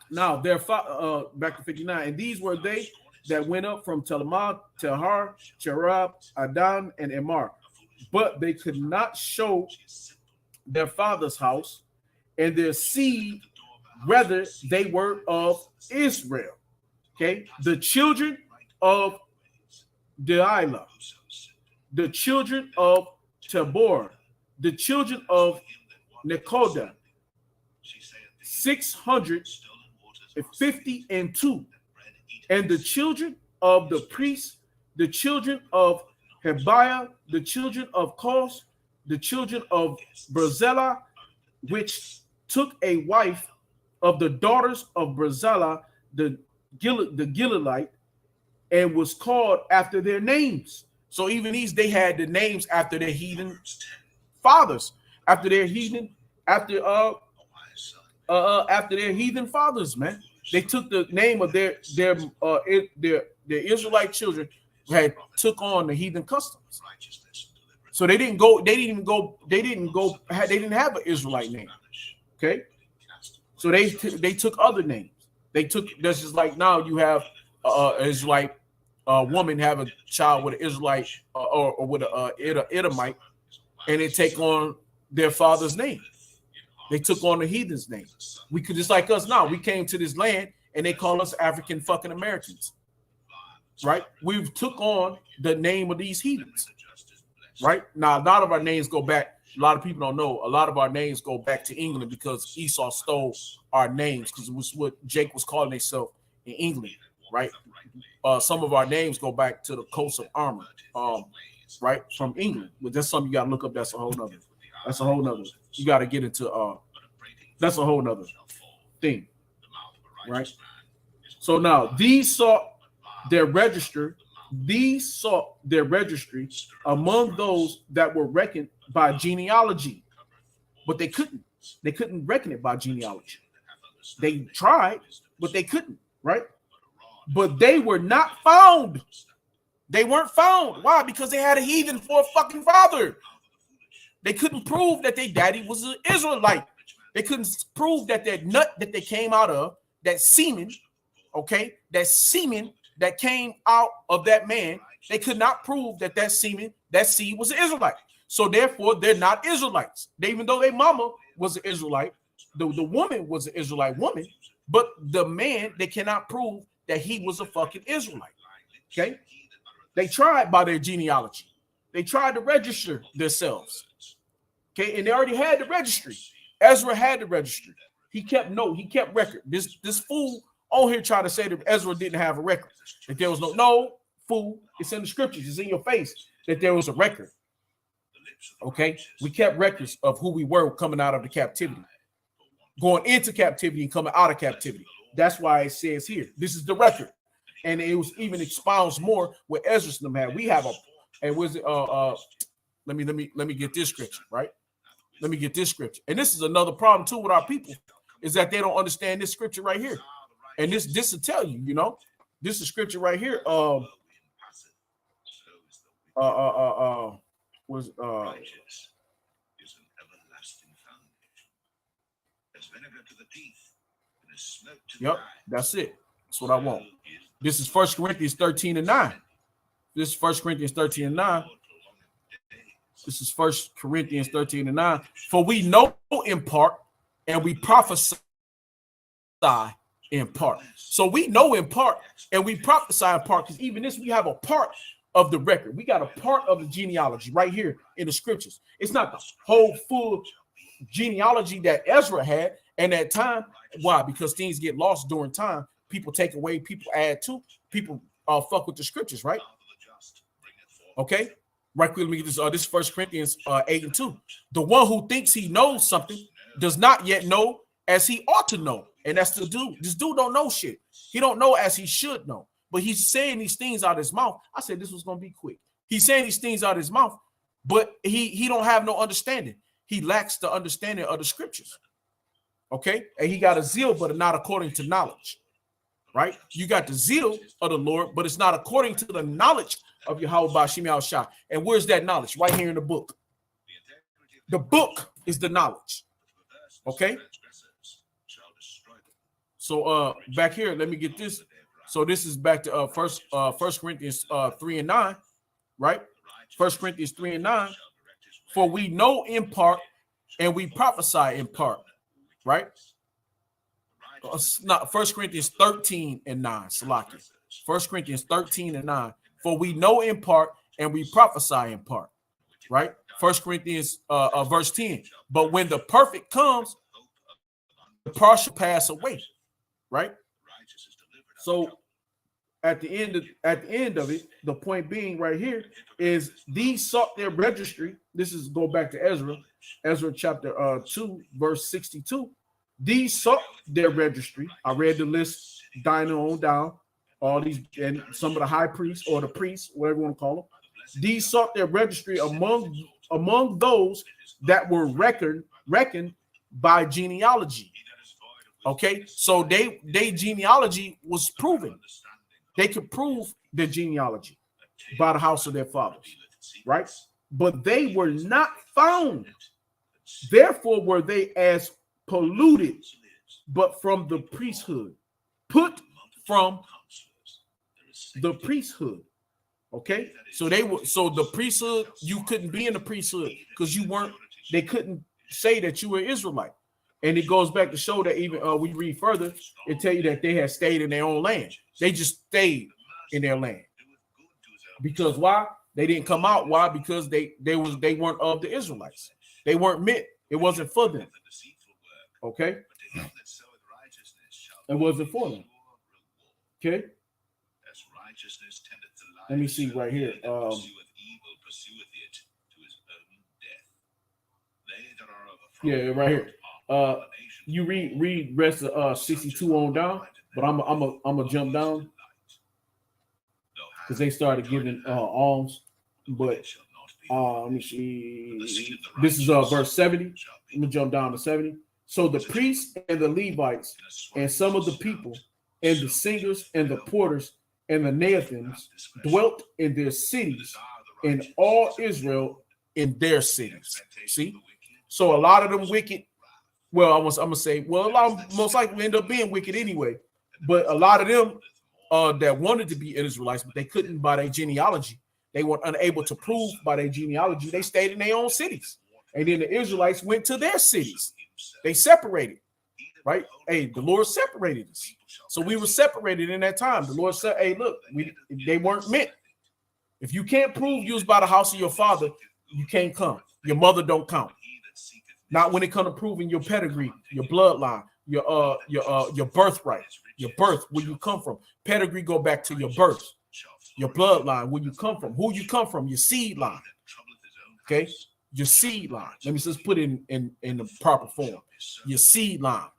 now back to 59. And these were they that went up from Telamah, Tehar, Cherab, Adam, and Emar. But they could not show their father's house and their seed, whether they were of Israel. Okay, the children of Delilah, the children of Tabor, the children of Nekoda, 652, and the children of the priests, the children of Hebiah, the children of Kos, the children of Barzillai, which took a wife of the daughters of Barzillai, the Gileadite, and was called after their names. So even these, they had the names after their heathen fathers, after their heathen fathers, man. They took the name of their Israelite children had took on the heathen customs. So they didn't have an Israelite name. Okay. So they took other names. They took, that's just like now you have Israelite woman have a child with an Israelite or with a Edomite, and they take on their father's name. They took on the heathen's name. We could, just like us now, we came to this land and they call us African fucking Americans, right? We've took on the name of these heathens, right? Now, a lot of our names go back. A lot of people don't know. A lot of our names go back to England because Esau stole our names because it was what Jake was calling himself in England, right? Some of our names go back to the coast of Armor, right, from England. But that's something you got to look up. That's a whole nother. You got to get into. That's a whole nother thing, right? So now these sought their registry. These sought their registry among those that were reckoned by genealogy, but they couldn't. They couldn't reckon it by genealogy. They tried, but they couldn't, right? But they were not found. They weren't found. Why? Because they had a heathen for a fucking father. They couldn't prove that their daddy was an Israelite. They couldn't prove that that nut that they came out of, that semen, okay, that semen that came out of that man, they could not prove that that semen, that seed was an Israelite. So therefore, they're not Israelites. Even though their mama was an Israelite, the woman was an Israelite woman, but the man, they cannot prove that he was a fucking Israelite. Okay? They tried by their genealogy. They tried to register themselves. Okay, and they already had the registry. Ezra had the registry. He kept note. He kept record. This fool on here tried to say that Ezra didn't have a record. That there was no fool. It's in the scriptures. It's in your face that there was a record. Okay, we kept records of who we were coming out of the captivity, going into captivity and coming out of captivity. That's why it says here, this is the record, and it was even expounds more what Ezra's them had. We have a, and was it let me get this scripture, right? Let me get this scripture. And this is another problem too with our people, is that they don't understand this scripture right here. And this will tell you, you know, this is scripture right here. Was is an everlasting foundation. As vinegar to the teeth, and as smoke to the yep, eye. that's it. That's what I want. This is 1 Corinthians 13:9. This is 1 Corinthians 13:9. This is 1 Corinthians 13:9. For we know in part, and we prophesy in part. So we know in part, and we prophesy in part, because even this, we have a part of the record. We got a part of the genealogy right here in the scriptures. It's not the whole full genealogy that Ezra had and that time. Why? Because things get lost during time. People take away, people add to, people fuck with the scriptures, right? Okay. Right quick, let me get this. This is 1 Corinthians 8:2. The one who thinks he knows something does not yet know as he ought to know. And that's the dude. This dude don't know shit. He don't know as he should know. But he's saying these things out of his mouth. I said this was going to be quick. He's saying these things out of his mouth, but he don't have no understanding. He lacks the understanding of the scriptures. Okay? And he got a zeal, but not according to knowledge. Right? You got the zeal of the Lord, but it's not according to the knowledge of Yahweh Bashim Yahushua. And where's that knowledge? Right here in the book. The book is the knowledge. Okay? So back here, let me get this. So this is back to First Corinthians 3:9, right? 1 Corinthians 3:9. For we know in part, and we prophesy in part, right? Not 1 Corinthians 13:9. Salaki. 1 Corinthians 13:9. For we know in part, and we prophesy in part, right? 1 Corinthians verse 10. But when the perfect comes, the partial pass away, right? So at the end of it, the point being right here is these sought their registry. This is go back to Ezra chapter 2, verse 62. These sought their registry. I read the list dying on down, all these, and some of the high priests or the priests, whatever you want to call them. These sought their registry among those that were reckoned by genealogy. Okay, so they genealogy was proven. They could prove their genealogy by the house of their fathers, right? But they were not found. Therefore were they as polluted, but from the priesthood, put from the priesthood. Okay, so the priesthood, you couldn't be in the priesthood because you weren't. They couldn't say that you were Israelite. And it goes back to show that even we read further, it tell you that they had stayed in their own land. They just stayed in their land. Because why? They didn't come out. Why? Because they weren't of the Israelites. They weren't meant. It wasn't for them. Okay? It wasn't for them. Okay? Let me see right here. Yeah, right here. You read rest of 62 on down, but I'm gonna jump down because they started giving alms. But let me see. This is verse 70. I'm gonna jump down to 70. So the priests and the Levites and some of the people and the singers and the porters and the Nathans dwelt in their cities, and all Israel in their cities. See, so a lot of them wicked. Well, I'm gonna say, well, a lot of them most likely end up being wicked anyway. But a lot of them that wanted to be Israelites, but they couldn't by their genealogy. They were unable to prove by their genealogy. They stayed in their own cities, and then the Israelites went to their cities. They separated, right? Hey, the Lord separated us. So we were separated in that time. The Lord said, hey, look, they weren't meant. If you can't prove you was by the house of your father, you can't come. Your mother don't count. Not when it comes to proving your pedigree, your bloodline, your birthright, your birth, where you come from. Pedigree go back to your birth, your bloodline, where you come from, who you come from, your seed line. Okay, your seed line. Let me just put it in the proper form. Your seed line.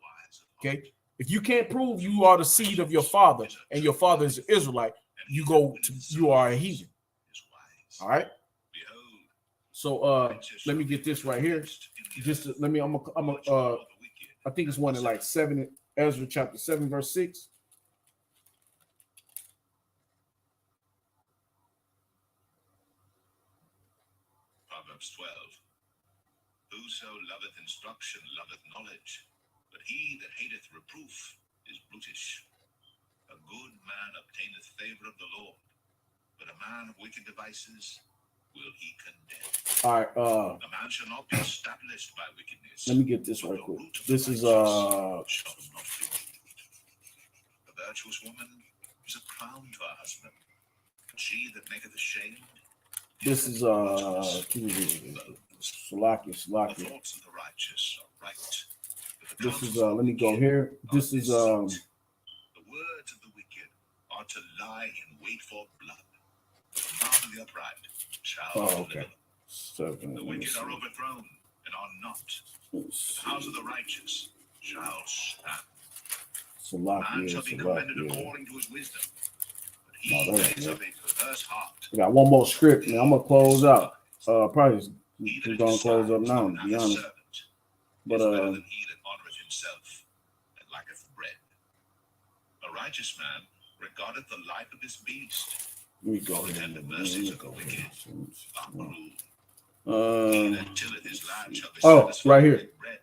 Okay. If you can't prove you are the seed of your father and your father is an Israelite, you are a heathen. All right. So let me get this right here. I think it's one in like 7, Ezra chapter 7, verse 6. Proverbs 12. Whoso loveth instruction loveth knowledge, but he that hateth reproof is brutish. A good man obtaineth favor of the Lord, but a man of wicked devices will he condemn. All right. A man shall not be established by wickedness. Let me get this right quick. This is A virtuous woman is a crown to her husband. She that maketh ashamed. This is Salakia. The thoughts of the righteous are right. This is let me go here. This is The words of the wicked are to lie in wait for blood. The mouth of the upright shall deliver. The wicked are overthrown and are not. The house of the righteous shall stand. Man shall be commended according to his wisdom, but he that is of a perverse heart. We got one more script, man. I'm gonna close out. Probably we're gonna close up now, to be honest. But better than he that honoreth himself and lacketh bread. A righteous man regardeth the life of his beast. let me go For the here. tender Let mercies me of the go wicked here. are cruel. He that tilleth his land shall be Oh, satisfied right here. with bread.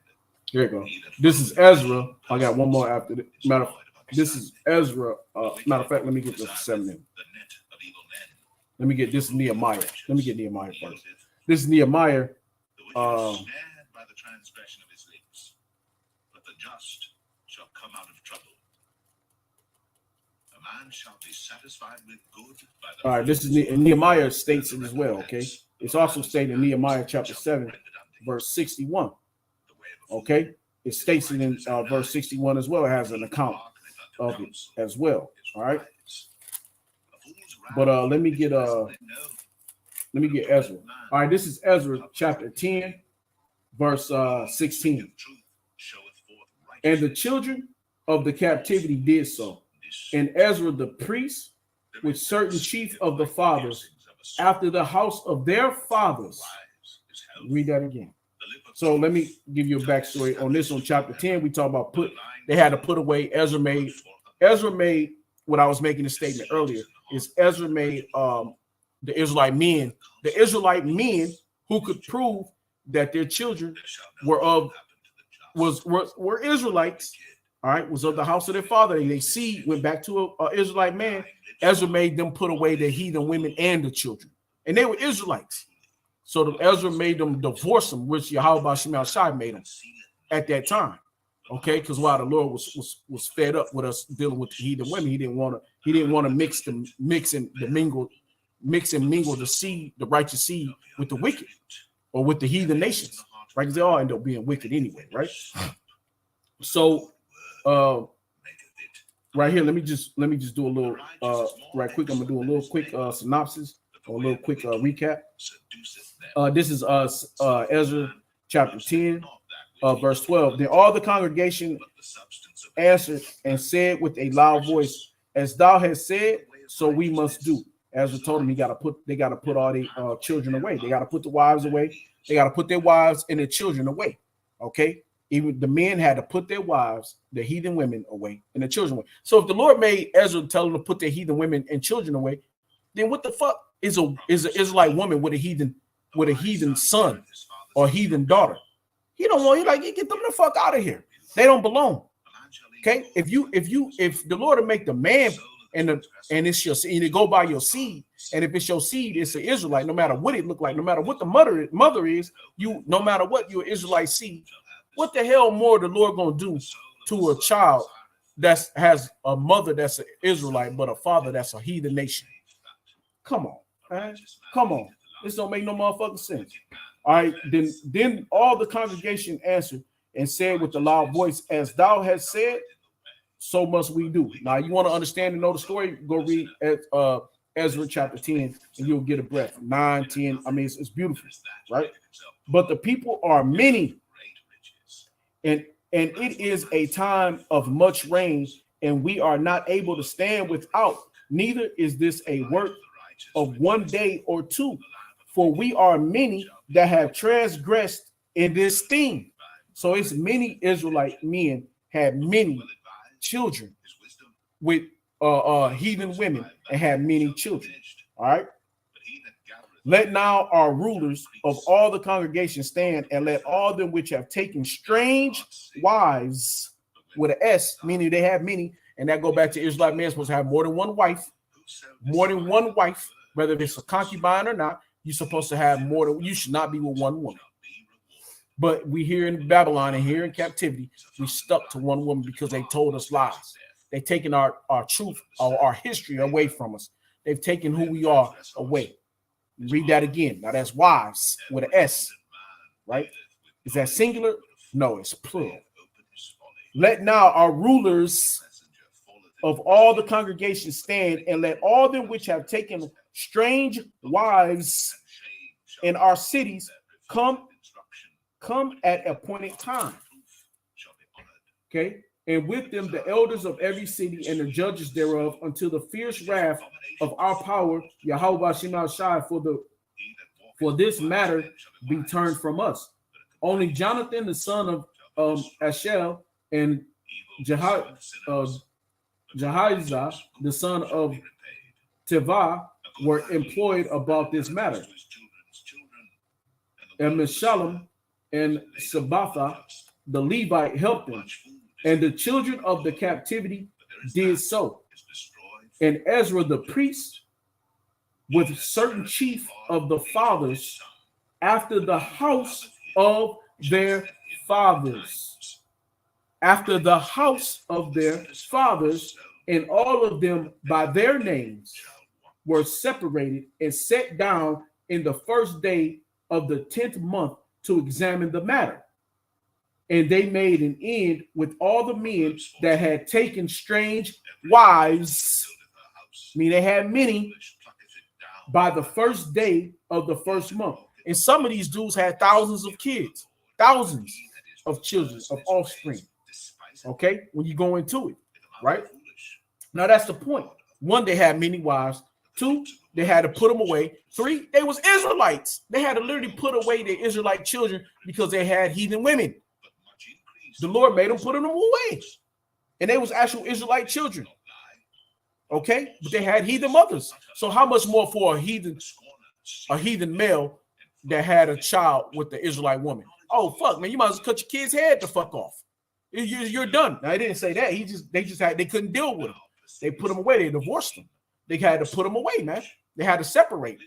Here you go. This is Ezra. I got one more after this. This is Ezra. Matter of fact, let me get this 7 in. The net of evil men. Let me get this Nehemiah. Let me get Nehemiah first. This is Nehemiah. The wicked is snared by the transgression of his lips, but the just shall come out of trouble. A man shall be satisfied with good by the All right, this is Nehemiah states it as well. Okay, it's also stated in Nehemiah chapter 7, verse 61. Okay, it states it in verse 61 as well. It has an account of it as well. All right, but let me get Ezra. All right, this is Ezra chapter 10, verse 16. And the children of the captivity did so, and Ezra the priest, with certain chief of the fathers, after the house of their fathers. Read that again. The lip So let me give you a backstory on this. On chapter 10, we talk about they had to put away. Ezra made what I was making a statement earlier. Is Ezra made the Israelite men who could prove that their children were Israelites. All right, was of the house of their father. They seed went back to a Israelite man. Ezra made them put away the heathen women and the children, and they were Israelites. So Ezra made them divorce them, which Yahweh Shema Shai made them at that time. Okay, because while the Lord was fed up with us dealing with the heathen women, he didn't want to mix and mingle the seed, the righteous seed, with the wicked or with the heathen nations, right? Because they all end up being wicked anyway, right? So right here, let me just do a little right quick. I'm gonna do a little quick synopsis or a little quick recap. This is Ezra chapter 10, verse 12. Then all the congregation answered and said with a loud voice, "As thou hast said, so we must do." Ezra told them they got to put all the children away. They got to put the wives away. They got to put their wives and their children away. Okay, even the men had to put their wives, the heathen women, away and the children away. So if the Lord made Ezra tell them to put their heathen women and children away, then what the fuck is an Israelite woman with a heathen son or heathen daughter? He don't want you like get them the fuck out of here. They don't belong. Okay, if the Lord will make the man and it's your seed, you go by your seed, and if it's your seed, it's an Israelite. No matter what it look like, no matter what the mother is, no matter what your Israelite seed. What the hell more the Lord gonna do to a child that has a mother that's an Israelite but a father that's a heathen nation? Come on, man. Come on. This don't make no motherfucking sense. All right, then all the congregation answered and said with a loud voice, "As thou hast said, so must we do." Now, you want to understand and know the story? Go read Ezra chapter 10, and you'll get a breath. 9, 10. I mean, it's beautiful, right? But the people are many, and it is a time of much rain, and we are not able to stand without. Neither is this a work of one day or two, for we are many that have transgressed in this thing. So it's many Israelite men had many children with heathen women and had many children. All right. Let now our rulers of all the congregation stand, and let all them which have taken strange wives with an S, meaning they have many, and that go back to Israelite men supposed to have more than one wife, whether it's a concubine or not. You're supposed to have more than, you should not be with one woman. But we here in Babylon and here in captivity, we stuck to one woman because they told us lies. They've taken our truth, our history away from us. They've taken who we are away. Read that again. Now that's wives with an S, right? Is that singular? No, it's plural. Let now our rulers of all the congregation stand, and let all them which have taken strange wives in our cities come at appointed time. Okay, and with them the elders of every city and the judges thereof, until the fierce wrath of our power, Yahweh Shema Shai, for this matter be turned from us. Only Jonathan the son of Ashel and Jahizah the son of Tevah were employed about this matter. And Meshullam and Sabatha the Levite helped them, and the children of the captivity did so. And Ezra the priest, with certain chief of the fathers, after the house of their fathers, and all of them by their names, were separated and set down in the first day of the 10th month to examine the matter. And they made an end with all the men that had taken strange wives, I mean they had many, by the first day of the first month. And some of these dudes had thousands of kids, thousands of children, of offspring. Okay, when you go into it, right? Now that's the point. One, they had many wives. 2, they had to put them away. 3, they was Israelites. They had to literally put away their Israelite children because they had heathen women. The Lord made them put them away. And they was actual Israelite children. Okay? But they had heathen mothers. So how much more for a heathen male that had a child with the Israelite woman? Oh, fuck, man, you might as well cut your kid's head the fuck off. You're done. Now, I didn't say that. They couldn't deal with him. They put him away. They divorced him. They had to put them away, man. They had to separate.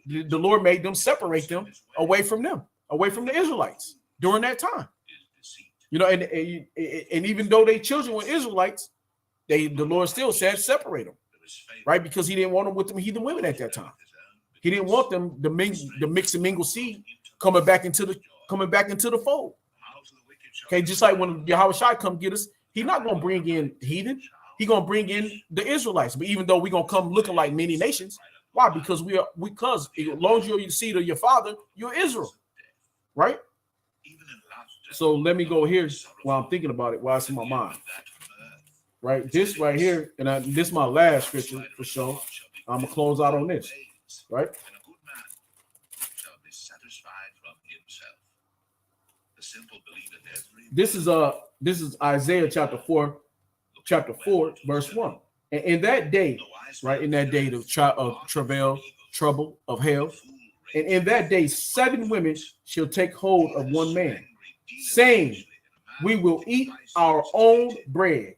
The Lord made them separate them away from the Israelites during that time. You know, and even though their children were Israelites, the Lord still said separate them, right? Because he didn't want them with them heathen women at that time. He didn't want them the mix and mingle seed coming back into the fold. Okay, just like when Yahushua come get us, he's not gonna bring in heathen. He's gonna bring in the Israelites. But even though we're gonna come looking like many nations, why? Because as long as you're the seed of your father, you're Israel, right? So let me go here while I'm thinking about it, while it's in my mind. Right, this right here, and this is my last scripture for sure. I'm gonna close out on this, right? This is Isaiah chapter 4, verse 1. And in that day, right, in that day of travail, trouble of hell, and in that day 7 women shall take hold of one man, saying, we will eat our own bread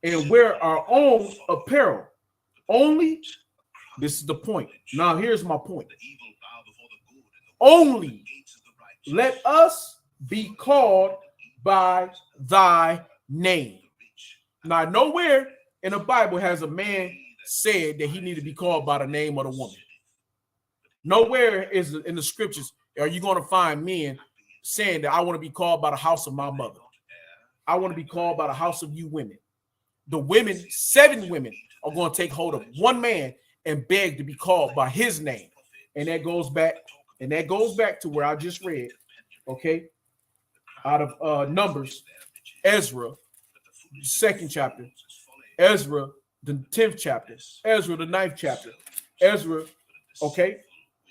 and wear our own apparel. Only, this is the point. Now, here's my point. Only let us be called by thy name. Now, nowhere in the Bible has a man said that he needed to be called by the name of the woman. Nowhere is in the scriptures are you going to find men saying that I want to be called by the house of my mother. I want to be called by the house of you women. The women, 7 women, are going to take hold of one man and beg to be called by his name. And that goes back to where I just read, okay, out of Numbers, Ezra, the 2nd chapter, Ezra, the 10th chapter, Ezra, the 9th chapter, Ezra, okay,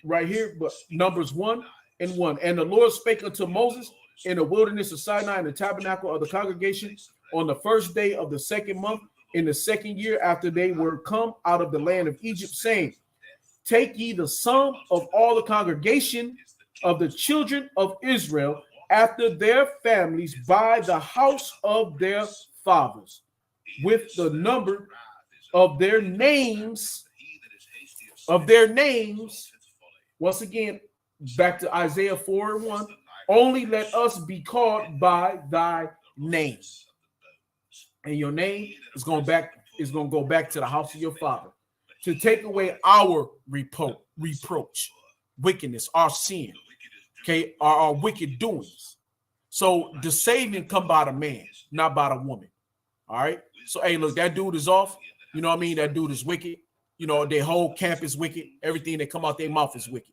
right here, but Numbers 1 and 1. And the Lord spake unto Moses in the wilderness of Sinai in the tabernacle of the congregation on the 1st day of the 2nd month in the 2nd year after they were come out of the land of Egypt, saying, take ye the sum of all the congregation of the children of Israel after their families by the house of their fathers, with the number of their names, once again, back to Isaiah 4 and 1, only let us be called by thy name. And your name is going to go back to the house of your father to take away our reproach, wickedness, our sin, okay, our wicked doings. So the saving come by the man, not by the woman. All right. So, hey, look, that dude is off. You know what I mean? That dude is wicked. You know, their whole camp is wicked. Everything that come out their mouth is wicked.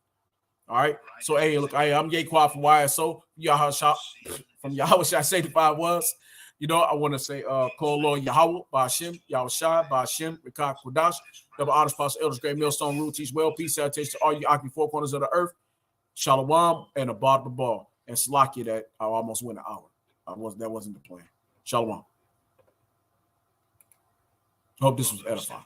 All right. So, hey, look, I'm Yaquan from YSO, Yahushua, from Yahushua 75 was. You know, I want to say, call Lord Yahweh, Ba'ashem, Yahushua, Ba'ashem, Rikah Kudash, double honors, pastor, elders, great millstone, rule, teach well, peace, salutation to all you occupied 4 corners of the earth, Shalom, and above the ball. And Slakia that I almost went an hour. That wasn't the plan. Shalom. Hope this was edifying.